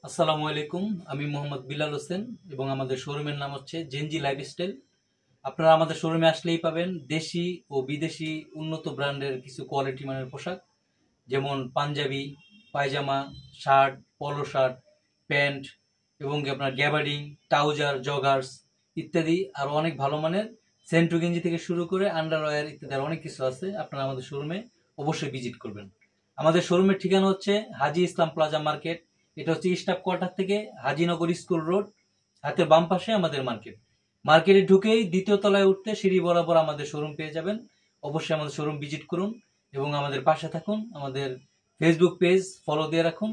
আসসালামু আলাইকুম। আমি মোহাম্মদ বিলাল হোসেন এবং আমাদের শোরুমের নাম হচ্ছে জেনজি লাইফস্টাইল। আপনারা আমাদের শোরুমে আসলেই পাবেন দেশি ও বিদেশি উন্নত ব্র্যান্ডের কিছু কোয়ালিটি মানের পোশাক, যেমন পাঞ্জাবি, পায়জামা, শার্ট, পলো শার্ট, প্যান্ট এবং আপনার গ্যাবার্ডিং, ট্রাউজার, জগার্স ইত্যাদি আরও অনেক ভালো মানের সেন্ট্রো গেঞ্জি থেকে শুরু করে আন্ডারওয়্যার ইত্যাদি আরও অনেক কিছু আছে। আপনারা আমাদের শোরুমে অবশ্যই ভিজিট করবেন। আমাদের শোরুমের ঠিকানা হচ্ছে হাজি ইসলাম প্লাজা মার্কেট। এটা হচ্ছে স্টাফ কোয়ার্টার থেকে হাজিনগর স্কুল রোড, হাতের বাম পাশে আমাদের মার্কেট। মার্কেটে ঢুকেই দ্বিতীয় তলায় উঠতে সিঁড়ি বরাবর আমাদের শোরুম পেয়ে যাবেন। অবশ্যই আমাদের শোরুম ভিজিট করুন এবং আমাদের পাশে থাকুন। আমাদের ফেসবুক পেজ ফলো দিয়ে রাখুন।